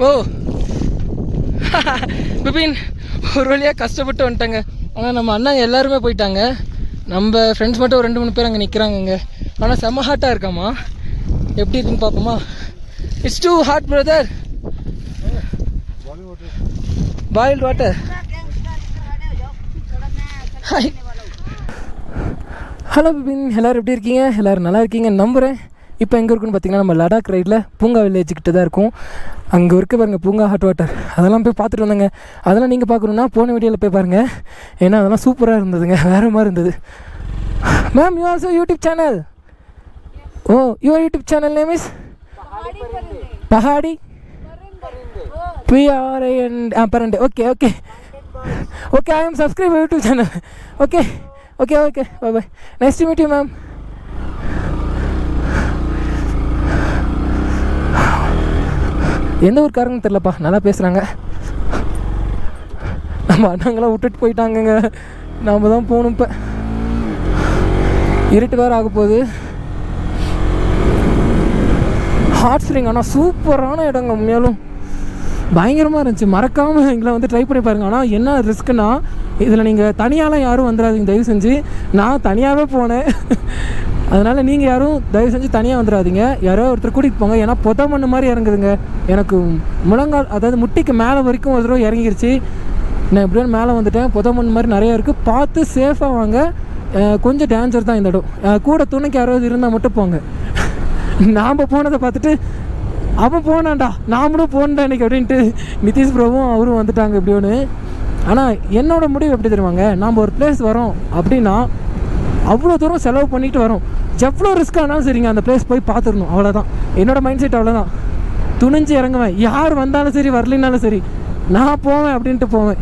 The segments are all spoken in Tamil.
ஓ பிபின் ஒரு வழியாக கஷ்டப்பட்டு வந்துட்டாங்க. ஆனால் நம்ம அண்ணா எல்லாருமே போயிட்டாங்க. நம்ம ஃப்ரெண்ட்ஸ் மட்டும் ஒரு 2-3 பேர் அங்கே நிற்கிறாங்கங்க. ஆனால் செம்ம ஹாட்டாக இருக்காமா. எப்படி இருக்குன்னு பார்ப்போமா? It's too hot brother. Boiled water. Hi, hello Bipin, எல்லோரும் எப்படி இருக்கீங்க? எல்லோரும் நல்லா இருக்கீங்க நம்புகிறேன். இப்போ எங்கே இருக்குன்னு பார்த்தீங்கன்னா நம்ம லடாக் ரைடில் பூங்கா வில்லேஜுக்கிட்ட தான் இருக்கும். அங்கே இருக்க பாருங்கள் பூங்கா ஹாட் வாட்டர். அதெல்லாம் போய் பார்த்துட்டு வந்தாங்க. அதெல்லாம் நீங்கள் பார்க்கணுன்னா போன வீடியோவில் போய் பாருங்கள். ஏன்னா அதெல்லாம் சூப்பராக இருந்ததுங்க, வேறு மாதிரி இருந்தது. Ma'am, you also YouTube channel? Oh, your YouTube channel name is Pahadi Parande. Okay okay okay, I am subscribe YouTube channel. Okay okay okay, bye bye, nice to meet you ma'am. எந்த ஊருக்காரங்கன்னு தெரிலப்பா, நல்லா பேசுகிறாங்க. நம்ம அண்ணாங்களாம் விட்டுட்டு போயிட்டாங்கங்க. நாம் தான் போகணும். இப்போ இருட்டு வேறு ஆக போகுது. ஹாட் ஸ்ப்ரிங் ஆனால் சூப்பரான இடங்க, உண்மையாலும் பயங்கரமாக இருந்துச்சு. மறக்காமல் எங்களை வந்து ட்ரை பண்ணி பாருங்கள். ஆனால் என்ன ரிஸ்க்குன்னா, இதில் நீங்கள் தனியாலாம் யாரும் வந்துடாதீங்க தயவு செஞ்சு. நான் தனியாகவே போனேன். அதனால் நீங்கள் யாரும் தயவு செஞ்சு தனியாக வந்துடாதீங்க. யாரோ ஒருத்தர் கூட்டிகிட்டு போங்க. ஏன்னா புத மண்ணு மாதிரி இறங்குதுங்க. எனக்கு முழங்கால், அதாவது முட்டிக்கு மேலே வரைக்கும் ஒரு தடவை இறங்கிருச்சு. நான் எப்படியோ மேலே வந்துட்டேன். புத மண் மாதிரி நிறையா இருக்குது. பார்த்து சேஃபாக வாங்க. கொஞ்சம் டேஞ்சர் தான் இந்த இடம். கூட துணைக்கு யாராவது இருந்தால் மட்டும் போங்க. நாம் போனதை பார்த்துட்டு அவன் போனான்டா, நாமளும் போனேன்டா இன்றைக்கி அப்படின்ட்டு நிதிஷ் ப்ரோவும் அவரும் வந்துட்டாங்க எப்படியோன்னு. ஆனால் என்னோடய முடிவு எப்படி தெரியுமாங்க, நாம் ஒரு பிளேஸ் வரோம் அப்படின்னா அவ்வளோ தூரம் செலவு பண்ணிட்டு வரோம். எவ்வளோ ரிஸ்க் ஆனாலும் சரிங்க, அந்த பிளேஸ் போய் பார்த்துடணும். அவ்வளோதான் என்னோடய மைண்ட் செட். அவ்வளோதான், துணிஞ்சு இறங்குவேன். யார் வந்தாலும் சரி வரலினாலும் சரி நான் போவேன் அப்படின்ட்டு போவேன்.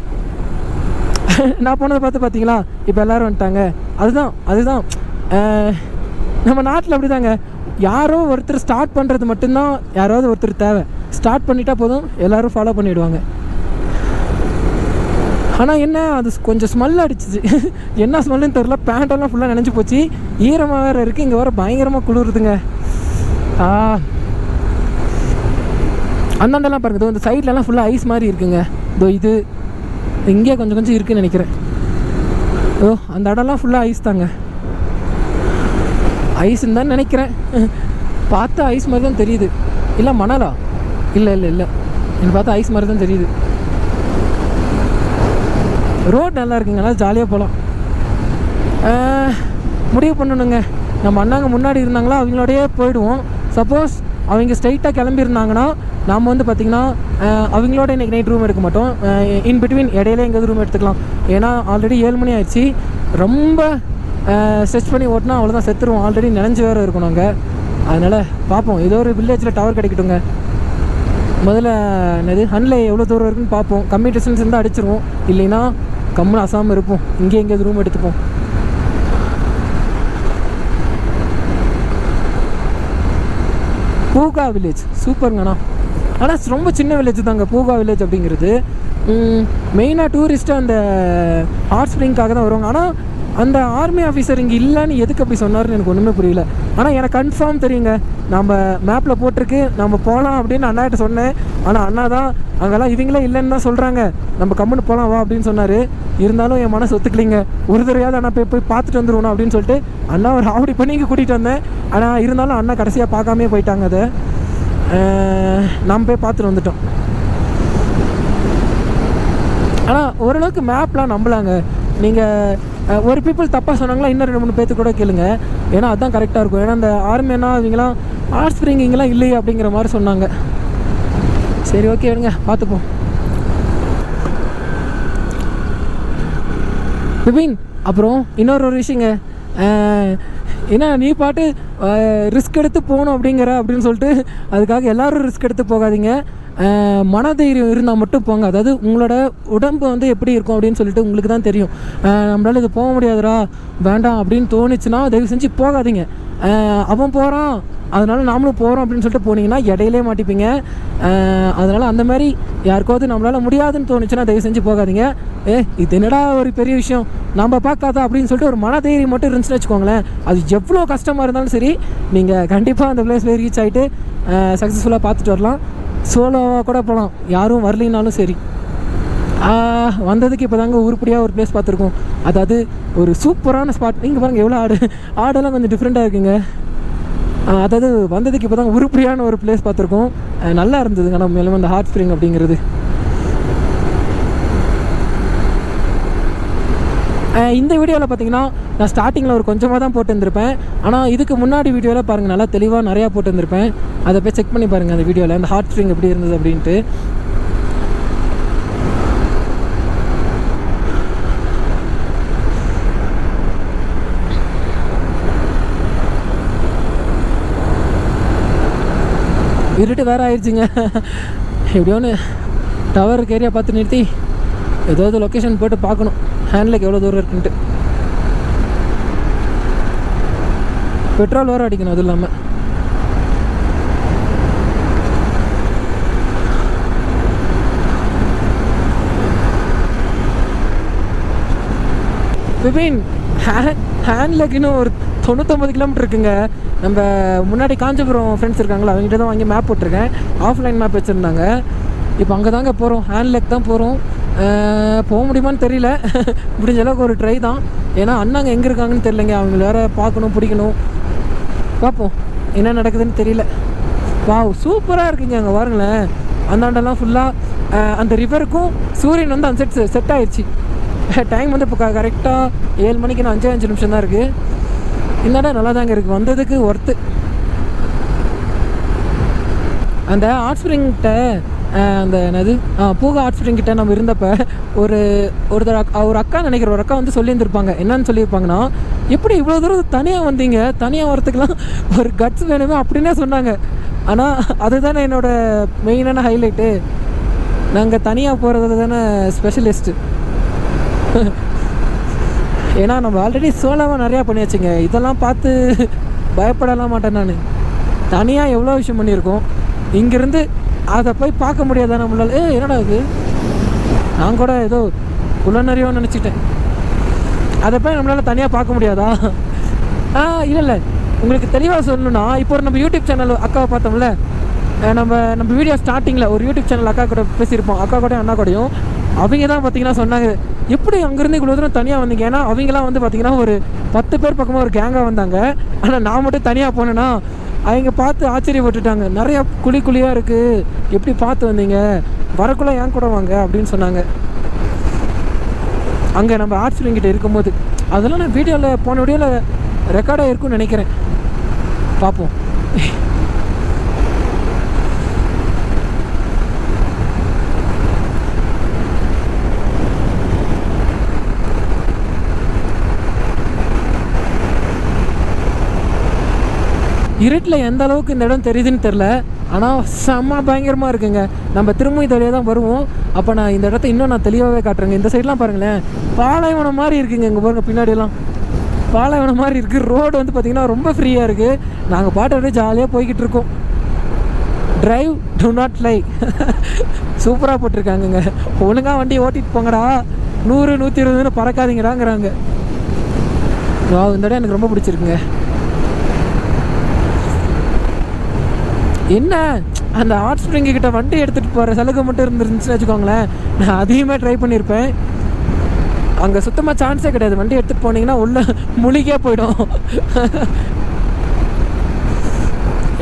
நான் போனதை பார்த்தீங்களா, இப்போ எல்லோரும் வந்துட்டாங்க. அதுதான் நம்ம நாட்டில் அப்படி தாங்க. யாரோ ஒருத்தர் ஸ்டார்ட் பண்ணுறது மட்டும்தான் யாராவது ஒருத்தர் தேவை. ஸ்டார்ட் பண்ணிட்டா போதும், எல்லோரும் ஃபாலோ பண்ணிவிடுவாங்க. ஆனால் என்ன, அது கொஞ்சம் ஸ்மெல் அடிச்சிச்சு. என்ன ஸ்மெல்லுன்னு தெரில. பேண்டெல்லாம் ஃபுல்லாக நினைஞ்சு போச்சு. ஈரமாக வேறு இருக்குது. இங்கே வேறு பயங்கரமாக குளிருதுங்க. அந்தாண்டெல்லாம் பாருங்கள், இதோ இந்த சைட்லலாம் ஃபுல்லாக ஐஸ் மாதிரி இருக்குங்க. இதோ இது இங்கே கொஞ்சம் இருக்குதுன்னு நினைக்கிறேன். ஓ, அந்த இடம்லாம் ஃபுல்லாக ஐஸ் தாங்க. ஐஸ்ன்னு தான் நினைக்கிறேன். பார்த்தா ஐஸ் மாதிரி தான் தெரியுது. இல்லை மணலா? இல்லை எனக்கு பார்த்தா ஐஸ் மாதிரி தான் தெரியுது. ரோட் நல்லா இருக்குங்க, நல்லா ஜாலியாக போகலாம். முடிவு பண்ணணுங்க. நம்ம அண்ணாங்க முன்னாடி இருந்தாங்களா, அவங்களோடையே போயிடுவோம். சப்போஸ் அவங்க ஸ்ட்ரைட்டாக கிளம்பியிருந்தாங்கன்னா நாம் வந்து பார்த்திங்கன்னா அவங்களோட இன்றைக்கி நைட் ரூம் எடுக்க மாட்டோம். இன் பிட்வீன் இடையில எங்கேயாவது ரூம் எடுத்துக்கலாம். ஏன்னா ஆல்ரெடி 7 மணி ஆயிடுச்சு. ரொம்ப ஸ்ட்ரெச் பண்ணி ஓட்டினா அவ்வளோதான், செத்துருவோம். ஆல்ரெடி நினைஞ்சு வேறு இருக்கும் நாங்கள். அதனால் பார்ப்போம், ஏதோ ஒரு வில்லேஜில் டவர் கிடைக்கட்டுங்க. முதல்ல என்னது ஹன்லே எவ்வளோ தூரம் இருக்குன்னு பார்ப்போம். கம்மி டிஸ்டன்ஸ் இருந்தால் அடிச்சிருவோம். இல்லைன்னா கம்முன்னு அசாமல் இருப்போம். எங்கேயாவது ரூம் எடுத்துப்போம். பூகா வில்லேஜ் சூப்பருங்கண்ணா. ஆனால் ரொம்ப சின்ன வில்லேஜ் தாங்க பூகா வில்லேஜ் அப்படிங்கிறது. மெயினாக டூரிஸ்ட்டு அந்த ஹாட் ஸ்ப்ரிங்காக தான் வருவாங்க. ஆனால் அந்த ஆர்மி ஆஃபீஸர் இங்கே இல்லைன்னு எதுக்கு அப்படி சொன்னார்னு எனக்கு ஒன்றுமே புரியல. ஆனால் எனக்கு கன்ஃபார்ம் தெரியுங்க, நம்ம மேப்பில் போட்டிருக்கு, நம்ம போகலாம் அப்படின்னு அண்ணாகிட்ட சொன்னேன். ஆனால் அண்ணா தான் அங்கெல்லாம் இவங்களே இல்லைன்னு தான் சொல்கிறாங்க, நம்ம கம்முன்னு போகலாம் வா அப்படின்னு சொன்னார். இருந்தாலும் என் மனசு ஒத்துக்கலிங்க. ஒரு தடவையாவது அண்ணா போய் பார்த்துட்டு வந்துடுவோம் அப்படின்னு சொல்லிட்டு அண்ணா ஒரு ஆவடி பண்ணி இங்கே கூட்டிகிட்டு வந்தேன். ஆனால் இருந்தாலும் அண்ணா கடைசியாக பார்க்காமே போயிட்டாங்க. அதை நம்ம போய் பார்த்துட்டு வந்துட்டோம். ஆனால் ஓரளவுக்கு மேப்லாம் நம்பலாங்க. நீங்கள் ஒரு பீப்புள் தப்பாக சொன்னாங்களா, இன்னும் 2-3 பேர்த்து கூட கேளுங்க. ஏன்னா அதுதான் கரெக்டாக இருக்கும். ஏன்னா அந்த ஆர்மினா இவங்களாம் ஹாட் ஸ்ப்ரிங் இங்கெல்லாம் இல்லையே அப்படிங்கிற மாதிரி சொன்னாங்க. சரி, ஓகே விடுங்க, பார்த்துப்போம். பிபின், அப்புறம் இன்னொரு விஷயங்க. ஏன்னா நீ பாட்டு ரிஸ்க் எடுத்து போகணும் அப்படின்னு சொல்லிட்டு அதுக்காக எல்லோரும் ரிஸ்க் எடுத்து போகாதீங்க. மனதைரியம் இருந்தால் மட்டும் போங்க. அதாவது உங்களோட உடம்பு வந்து எப்படி இருக்கும் அப்படின்னு சொல்லிட்டு உங்களுக்கு தான் தெரியும். நம்மளால் இது போக முடியாதுடா வேண்டாம் அப்படின்னு தோணுச்சுன்னா தயவு செஞ்சு போகாதீங்க. அவன் போகிறான் அதனால் நாமளும் போகிறோம் அப்படின்னு சொல்லிட்டு போனீங்கன்னா இடையிலே மாட்டிப்பீங்க. அதனால் அந்த மாதிரி யாருக்காவது நம்மளால் முடியாதுன்னு தோணுச்சுன்னா தயவு செஞ்சு போகாதீங்க. இது என்னடா ஒரு பெரிய விஷயம் நம்ம பார்க்காதா அப்படின்னு சொல்லிட்டு ஒரு மனதைரியம் மட்டும் இருந்துச்சுன்னு வச்சுக்கோங்களேன். அது எவ்வளோ கஷ்டமாக இருந்தாலும் சரி நீங்கள் கண்டிப்பாக அந்த பிளேஸில் ரீச் ஆகிட்டு சக்ஸஸ்ஃபுல்லாக பார்த்துட்டு வரலாம். சோலோவாக கூட போகலாம், யாரும் வரலினாலும் சரி. வந்ததுக்கு இப்போ தாங்க உருப்படியாக ஒரு பிளேஸ் பார்த்துருக்கோம். அதாவது ஒரு சூப்பரான ஸ்பாட். நீங்கள் பாருங்கள் எவ்வளோ ஆடெல்லாம் கொஞ்சம் டிஃப்ரெண்ட்டாக இருக்குங்க. அதாவது வந்ததுக்கு இப்போ தாங்க உருப்படியான ஒரு பிளேஸ் பார்த்துருக்கோம். நல்லா இருந்ததுங்க நம்ம மேலும் அந்த ஹாட் ஸ்ப்ரிங் அப்படிங்கிறது. இந்த வீடியோவில் பார்த்தீங்கன்னா நான் ஸ்டார்டிங்கில் ஒரு கொஞ்சமாக தான் போட்டுருந்துருப்பேன். ஆனால் இதுக்கு முன்னாடி வீடியோவில் பாருங்கள் நல்லா தெளிவாக நிறையா போட்டுருந்துருப்பேன். அதை போய் செக் பண்ணி பாருங்கள் அந்த வீடியோவில் அந்த ஹாட் ஸ்ப்ரிங் எப்படி இருந்தது அப்படின்ட்டு. இருட்டு வேறு ஆயிடுச்சுங்க. எப்படியோன்னு டவருக்கு ஏரியா பார்த்து நிறுத்தி ஏதாவது லொக்கேஷன் போட்டு பார்க்கணும் ஹேண்ட்லேக் எவ்வளோ தூரம் இருக்குன்ட்டு. பெட்ரோல் வேறு அடிக்கணும். அதுவும் இல்லாமல் விபின் ஹேண்ட்லேக்குன்னு ஒரு 99 கிலோமீட்டர் இருக்குங்க. நம்ம முன்னாடி காஞ்சிபுரம் ஃப்ரெண்ட்ஸ் இருக்காங்களா, அவங்ககிட்ட தான் வாங்கி மேப் போட்டிருக்கேன். ஆஃப்லைன் மேப் வச்சுருந்தாங்க. இப்போ அங்கே தாங்க போகிறோம், ஹேண்ட்லேக் தான் போகிறோம். போக முடியுமான்னு தெரியல. முடிஞ்ச அளவுக்கு ஒரு ட்ரை தான். ஏன்னா அண்ணாங்க எங்கே இருக்காங்கன்னு தெரியலைங்க. அவங்கள வேறு பார்க்கணும், பிடிக்கணும். பார்ப்போம் என்ன நடக்குதுன்னு தெரியல. சூப்பராக இருக்குங்க. அங்கே பாருங்களேன், அந்தாண்டெல்லாம் ஃபுல்லாக அந்த ரிவருக்கும் சூரியன் வந்து அந்த செட் ஆயிடுச்சு. டைம் வந்து இப்போ கரெக்டாக 7 மணிக்கு 5 நிமிஷம் தான் இருக்குது. இந்த இடம் நல்லா தாங்க இருக்குது, வந்ததுக்கு ஒர்த்து. அந்த ஹாட் ஸ்ப்ரிங்கிட்ட அந்த என்னது பூகா ஹாட் ஸ்ப்ரிங் கிட்ட நம்ம இருந்தப்போ ஒரு அக்கா நினைக்கிற ஒரு அக்கா வந்து சொல்லியிருந்திருப்பாங்க. என்னன்னு சொல்லியிருப்பாங்கன்னா, எப்படி இவ்வளோ தூரம் தனியாக வந்தீங்க, தனியாக வரத்துக்கெலாம் ஒரு கட்ஸ் வேணுமே அப்படின்னே சொன்னாங்க. ஆனால் அதுதானே என்னோடய மெயினான ஹைலைட்டு. நாங்கள் தனியாக போகிறது தானே ஸ்பெஷலிஸ்ட்டு. ஏன்னா நம்ம ஆல்ரெடி சோலோவாக நிறையா பண்ணியாச்சுங்க. இதெல்லாம் பார்த்து பயப்படலாம் மாட்டேன் நான். தனியாக எவ்வளோ விஷயம் பண்ணியிருக்கோம். இங்கேருந்து அதை போய் பார்க்க முடியாதா நம்மளால்? என்னடா இது, நான் கூட ஏதோ புலனறியோன்னு நினச்சிட்டேன். அதை போய் நம்மளால் தனியாக பார்க்க முடியாதா? இல்லை உங்களுக்கு தெளிவாக சொல்லணும்னா, இப்போ ஒரு நம்ம யூடியூப் சேனல் அக்காவை பார்த்தோம்ல, நம்ம வீடியோ ஸ்டார்டிங்கில் ஒரு யூடியூப் சேனல் அக்கா கூட பேசியிருப்போம், அக்கா கூடயும் அண்ணா கூடயும். அவங்க தான் பார்த்திங்கன்னா சொன்னாங்க, எப்படி அங்கேருந்து இவ்வளோ தூரம் தனியாக வந்தீங்க? ஏன்னா அவங்களாம் வந்து பார்த்திங்கன்னா ஒரு 10 பேர் பக்கமாக ஒரு கேங்காக வந்தாங்க. ஆனால் நான் மட்டும் தனியாக போனேன்னா அவங்க பார்த்து ஆச்சரியப்பட்டுட்டாங்க. நிறையா குழியாக இருக்குது, எப்படி பார்த்து வந்தீங்க, வரக்குள்ளே ஏன் கூட வாங்க அப்படின்னு சொன்னாங்க. அங்கே நம்ம ஹாட் ஸ்ப்ரிங் கிட்ட இருக்கும்போது அதெல்லாம் நான் வீடியோவில் போன வீடியோவில் ரெக்கார்டாக இருக்குன்னு நினைக்கிறேன். பார்ப்போம். இருட்டில் எந்த அளவுக்கு இந்த இடம் தெரியுதுன்னு தெரில, ஆனால் செம்ம பயங்கரமாக இருக்குங்க. நம்ம திரும்ப இந்த வழியாக தான் வருவோம். அப்போ நான் இந்த இடத்த இன்னும் நான் தெளிவாகவே காட்டுறேங்க. இந்த சைட்லாம் பாருங்களேன், பாலைவனம் மாதிரி இருக்குங்க. இங்கே பாருங்கள், பின்னாடியெல்லாம் பாலைவனம் மாதிரி இருக்குது. ரோடு வந்து பார்த்திங்கன்னா ரொம்ப ஃப்ரீயாக இருக்குது. நாங்கள் பாட்டு அப்படியே ஜாலியாக போய்கிட்டு இருக்கோம். டிரைவ் டு நாட் லை சூப்பராக போட்டிருக்காங்கங்க. ஒழுங்காக வண்டி ஓட்டிகிட்டு போங்கடா, 100 120 பறக்காதீங்கடாங்கிறாங்க. இந்த இடம் எனக்கு ரொம்ப பிடிச்சிருக்குங்க. என்ன அந்த ஹாட் ஸ்ப்ரிங் கிட்ட வண்டி எடுத்துகிட்டு போகிற சலுகை மட்டும் இருந்துருந்துச்சுன்னு வச்சுக்கோங்களேன், நான் அதையுமே ட்ரை பண்ணியிருப்பேன். அங்கே சுத்தமாக சான்ஸே கிடையாது. வண்டி எடுத்துகிட்டு போனீங்கன்னா உள்ளே முழுகியே போயிடும்.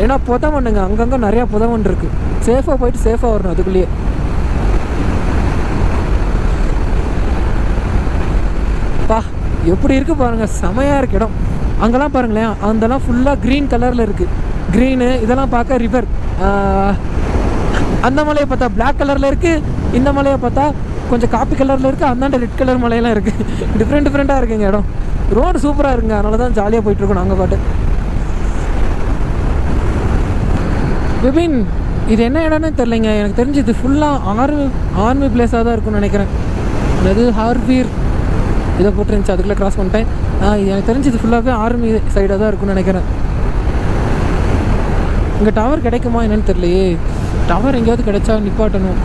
ஏன்னா புதமண்ணுங்க, அங்கங்கே நிறையா புதமண் இருக்குது. சேஃபாக போயிட்டு சேஃபாக வரணும். அதுக்குள்ளேயே எப்படி இருக்குது பாருங்கள், செமையாக இருக்குது இடம். அங்கெல்லாம் பாருங்களேன், அதெல்லாம் ஃபுல்லாக க்ரீன் கலரில் இருக்குது. க்ரீனு இதெல்லாம் பார்க்க ரிவர். அந்த மலையை பார்த்தா பிளாக் கலரில் இருக்குது, இந்த மலையை பார்த்தா கொஞ்சம் காப்பி கலரில் இருக்குது, அந்தாண்ட ரெட் கலர் மலையெல்லாம் இருக்குது. டிஃப்ரெண்ட்டாக இருக்குங்க இடம். ரோடு சூப்பராக இருக்குங்க. அதனால தான் ஜாலியாக போயிட்டுருக்கோம் நாங்கள் பாட்டு. விபின், இது என்ன இடம்னு தெரிலைங்க. எனக்கு தெரிஞ்சு இது ஃபுல்லாக ஆர்மி பிளேஸாக தான் இருக்கும்னு நினைக்கிறேன். அது ஹார்வீர் இதை போட்டுருந்துச்சு, அதுக்குள்ளே க்ராஸ் பண்ணிட்டேன். இது எனக்கு தெரிஞ்சு இது ஃபுல்லாகவே ஆர்மி சைடாக தான் இருக்கும்னு நினைக்கிறேன். இங்கே டவர் கிடைக்குமா என்னன்னு தெரியலையே. டவர் எங்கேயாவது கிடைச்சா நிப்பாட்டணும்.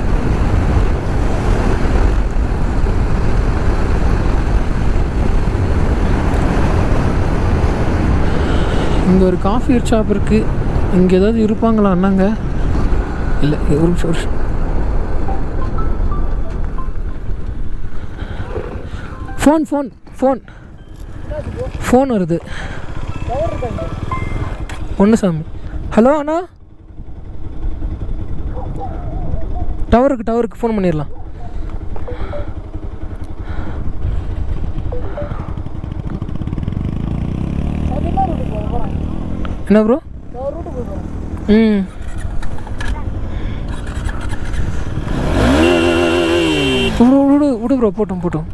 இங்கே ஒரு காஃபி ஷாப் இருக்குது. இங்கே ஏதாவது இருப்பாங்களா அண்ணாங்க? இல்லை ஒரு நிமிஷம் ஃபோன் ஃபோன் ஃபோன் ஃபோன் வருது ஒன்று சாமி. ஹலோ அண்ணா, டவருக்கு ஃபோன் பண்ணிடலாம். என்ன ப்ரோ? விடு ப்ரோ, போட்டோம்.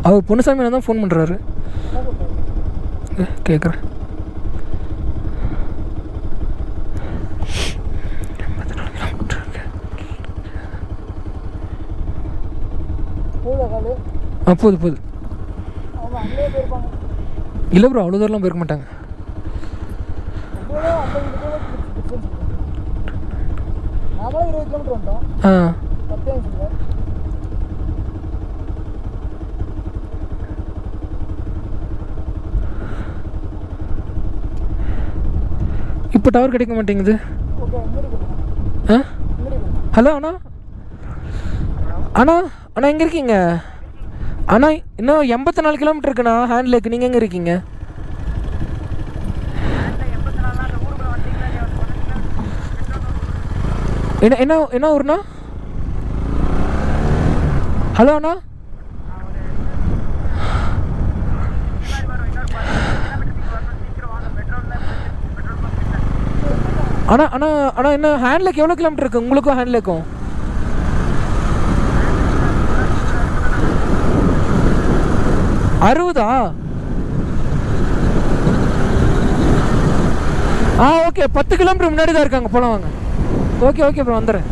அவர் பொன்னுசாமி தான் ஃபோன் பண்ணுறாரு. கேட்குறேன். போகுது. இல்லை ப்ரோ, அவ்வளோ தூரம்லாம் போயிருக்க மாட்டாங்க. இப்போ டவர் கிடைக்க மாட்டேங்குது. ஹலோ அண்ணா எங்கே இருக்கீங்க அண்ணா? இன்னும் 84 கிலோமீட்டர் இருக்குண்ணா ஹேண்ட் லேக். நீங்கள் எங்கே இருக்கீங்க? என்ன ஊர்ண்ணா? ஹலோ அண்ணா, அண்ணா என்ன ஹேண்ட் லேக் எவ்வளோ கிலோமீட்டர் இருக்குது உங்களுக்கும் ஹேண்ட் லேக்கும்? அறுபதா? ஓகே, 10 கிலோமீட்டர் முன்னாடி தான் இருக்காங்க. போலாம் வாங்க. ஓகே ப்ரோ, வந்துடுறேன்.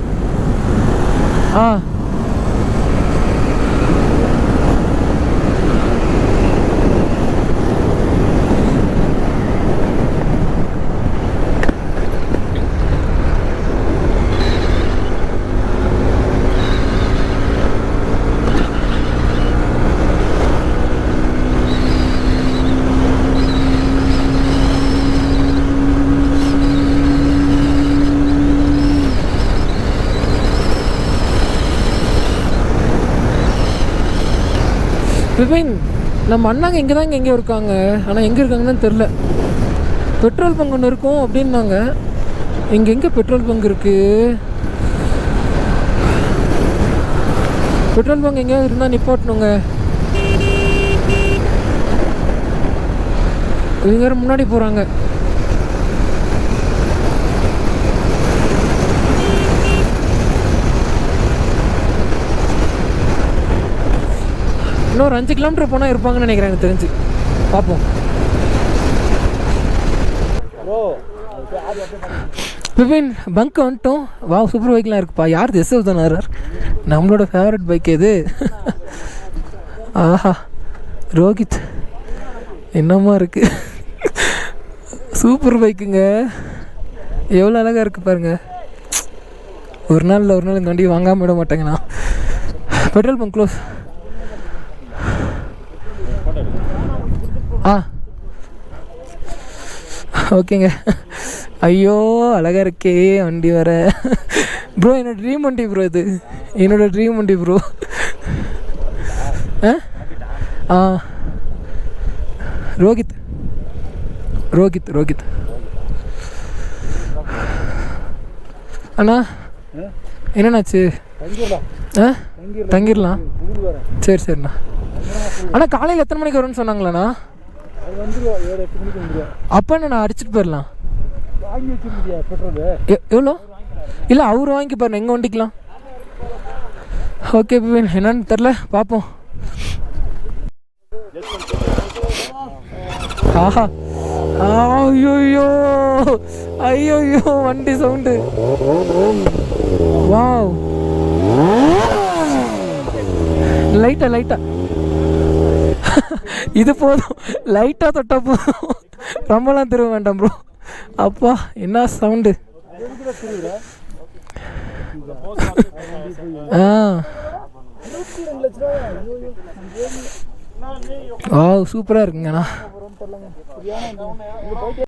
விபின், நம்ம அண்ணாங்க இங்கே தாங்க எங்கேயோ இருக்காங்க. ஆனால் எங்கே இருக்காங்கன்னு தெரில. பெட்ரோல் பங்க் ஒன்று இருக்கும் அப்படின்னாங்க. இங்கே எங்கே பெட்ரோல் பங்க் இருக்குது? பெட்ரோல் பங்க் எங்கேயாவது இருந்தால் நிப்பாட்டணுங்க. இவங்க வேறு முன்னாடி போகிறாங்க. இன்னொரு 5 கிலோமீட்டர் போனால் இருப்பாங்கன்னு நினைக்கிறேன், எனக்கு தெரிஞ்சு. பார்ப்போம். விபின், பங்க் வந்துட்டோம். சூப்பர் பைக்லாம் இருக்குப்பா. யார் எஸ்எஃப் தானே? நம்மளோட ஃபேவரட் பைக் எது? ஆஹா, ரோஹித் என்னம்மா இருக்குது. சூப்பர் பைக்குங்க. எவ்வளோ அழகாக இருக்குது பாருங்கள். ஒரு நாள் இந்த வண்டி வாங்காமல் விட மாட்டேங்கண்ணா. Petrol bunk close. ஓகேங்க. ஐயோ, அழகாக இருக்கே வண்டி வர. ப்ரோ, என்னோட ட்ரீம் வண்டி ப்ரோ. இது என்னோட ட்ரீம் வண்டி ப்ரோ. ரோஹித் அண்ணா, என்னண்ணாச்சு? தங்கிடலாம். சரிண்ணா. அண்ணா, காலையில் எத்தனை மணிக்கு வரும்னு சொன்னாங்களாண்ணா? அப்போ என்ன நான் அடிச்சுட்டு போயிடலாம். எவ்வளோ? இல்லை, அவர் வாங்கி பாருங்க, எங்கே வண்டிக்கலாம். ஓகே, என்னன்னு தெரில, பார்ப்போம். ஆஹா, ஐயோ வண்டி சவுண்டு. வாவ், லைட்டா இது போதும். லைட்டாக தொட்டா போதும், ரொம்பலாம் திரும்ப வேண்டாம் ப்ரோ. அப்பா, என்ன சவுண்டு. சூப்பராக இருக்குங்கண்ணா.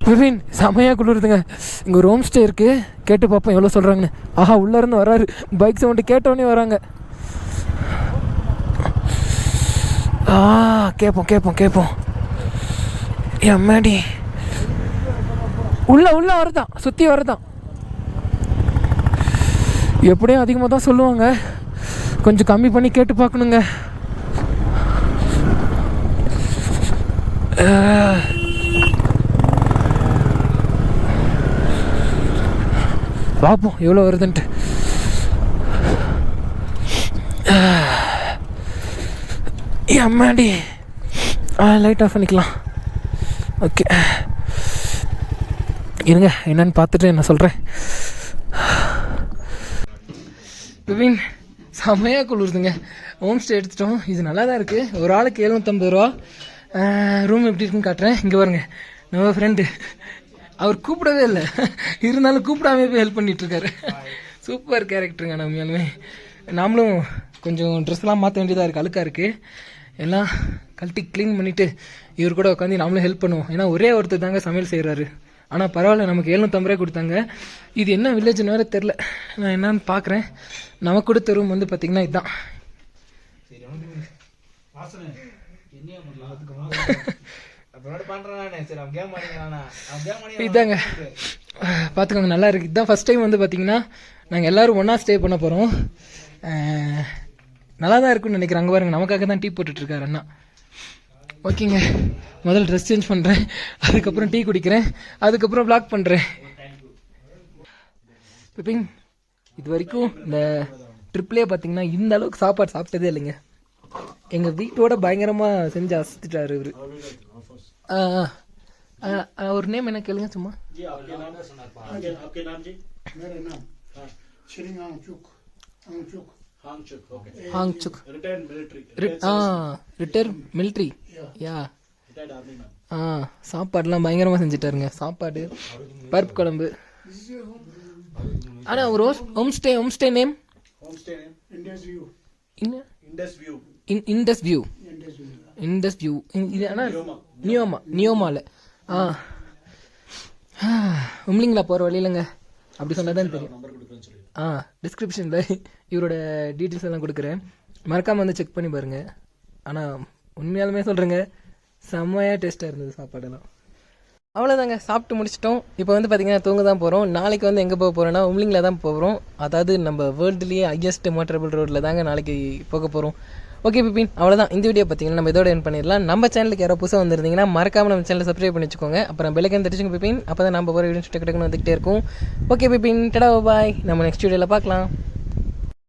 விபின் செமையாக குளிருதுங்க. இங்கே ஒரு ஹோம் ஸ்டே இருக்குது, கேட்டு பார்ப்போம் எவ்வளோ சொல்கிறாங்கன்னு. ஆஹா, உள்ளேருந்து வராரு, பைக் சவுண்டு கேட்டோடனே வராங்க. கேட்போம் எம்மாடி உள்ள வரதான், சுற்றி வரதான். எப்படியும் அதிகமாக தான் சொல்லுவாங்க, கொஞ்சம் கம்மி பண்ணி கேட்டு பார்க்கணுங்க. பார்ப்போம் எவ்வளோ வருதுன்ட்டு. அம்மாடி லைட் ஆஃப் பண்ணிக்கலாம். ஓகே இருங்க, என்னன்னு பார்த்துட்டு என்ன சொல்கிறேன். விபின் செம்மையாக குளிருதுங்க. ஹோம் ஸ்டே எடுத்துட்டோம், இது நல்லா தான் இருக்குது. ஒரு ஆளுக்கு 750 ரூபா. ரூம் எப்படி இருக்குன்னு காட்டுறேன். இங்கே பாருங்க, நம்ம ஃப்ரெண்டு அவர் கூப்பிடவே இல்லை, இருந்தாலும் கூப்பிடாமே போய் ஹெல்ப் பண்ணிகிட்ருக்காரு. சூப்பர் கேரக்டருங்க. நம்மளுமே நாமளும் கொஞ்சம் ட்ரெஸ்லாம் மாற்ற வேண்டியதாக இருக்குது, அழுக்காக இருக்குது. எல்லாம் கழட்டி க்ளீன் பண்ணிவிட்டு இவர் கூட உட்காந்து நாமளும் ஹெல்ப் பண்ணுவோம். ஏன்னா ஒரே ஒருத்தர் தாங்க சமையல் செய்கிறாரு. ஆனால் பரவாயில்ல, நமக்கு 750 ரூபா கொடுத்தாங்க. இது என்ன வில்லேஜ்னு வேறு தெரில, நான் என்னன்னு பார்க்குறேன். நமக்கு கொடுத்த ரூம் வந்து பார்த்திங்கன்னா இதுதான். இதாங்க பார்த்துக்கோங்க, நல்லா இருக்குது. இதுதான் ஃபஸ்ட் டைம் வந்து பார்த்திங்கன்னா நாங்கள் எல்லோரும் ஒன்றா ஸ்டே பண்ண போகிறோம். நல்லா தான் இருக்குன்னு நினைக்கிறேன். அங்கே பாருங்க, நமக்காக தான் டீ போட்டுட்ருக்காரு அண்ணா. ஓகேங்க, முதல்ல ட்ரெஸ் சேஞ்ச் பண்ணுறேன், அதுக்கப்புறம் டீ குடிக்கிறேன், அதுக்கப்புறம் வ்ளாக் பண்ணுறேன். பிபின் இது வரைக்கும் இந்த ட்ரிப்லேயே பார்த்தீங்கன்னா இந்த அளவுக்கு சாப்பாடு சாப்பிட்டதே இல்லைங்க. எங்கள் வீட்டோட பயங்கரமாக செஞ்சு அசத்துட்டார் இவர். ஒரு நேம் என்ன கேளுங்க சும்மா. ஹாங்சுக், ரிட்டையர்ட் மிலிட்ரி. யா, சாப்பாடுலாம் பயங்கரமாக செஞ்சுட்டாருங்க. சாப்பாடு, பருப்பு குழம்பு. ஆனால் ஒரு home stay name Indus view. இது ஆனால் நியோமாவில் உம்லிங்களா போகிற வழியிலங்க, அப்படி சொன்னால் தான் தெரியும். டிஸ்கிரிப்ஷனில் இவரோட டீட்டெயில்ஸ் எல்லாம் கொடுக்குறேன், மறக்காமல் வந்து செக் பண்ணி பாருங்கள். ஆனால் உண்மையாலுமே சொல்கிறேங்க, செம்மையாக டேஸ்ட்டாக இருந்தது சாப்பாடெல்லாம். அவ்வளோதாங்க, சாப்பிட்டு முடிச்சிட்டோம். இப்போ வந்து பார்த்திங்கன்னா தூங்க தான் போகிறோம். நாளைக்கு வந்து எங்கே போக போகிறோன்னா உம்லிங்கில் தான் போகிறோம். அதாவது நம்ம வேர்ல்டுலேயே ஹையஸ்ட் மோட்டரபிள் ரோட்டில் தாங்க நாளைக்கு போக போகிறோம். ஓகே பிபின், அவ்வளோதான் இந்த வீடியோ பார்த்தீங்கன்னா நம்ம இதோட என் பண்ணிடலாம். நம்ம சேனலுக்கு யாரோ புதுசாக வந்திருந்தீங்கன்னா மறக்காமல் நம்ம சேனலை சப்ஸ்கிரைப் பண்ணி வச்சுக்கோங்க. அப்புறம் பெல்லைக்கன் தட்டிச்சுங்க பிபின், அப்போ தான் நம்ம போகிற வீடியோ டக்கு டக்குன்னு வந்துகிட்டே இருக்கும். ஓகே பிபின், டடா பாய், நம்ம நெக்ஸ்ட் வீடியோவில் பார்க்கலாம்.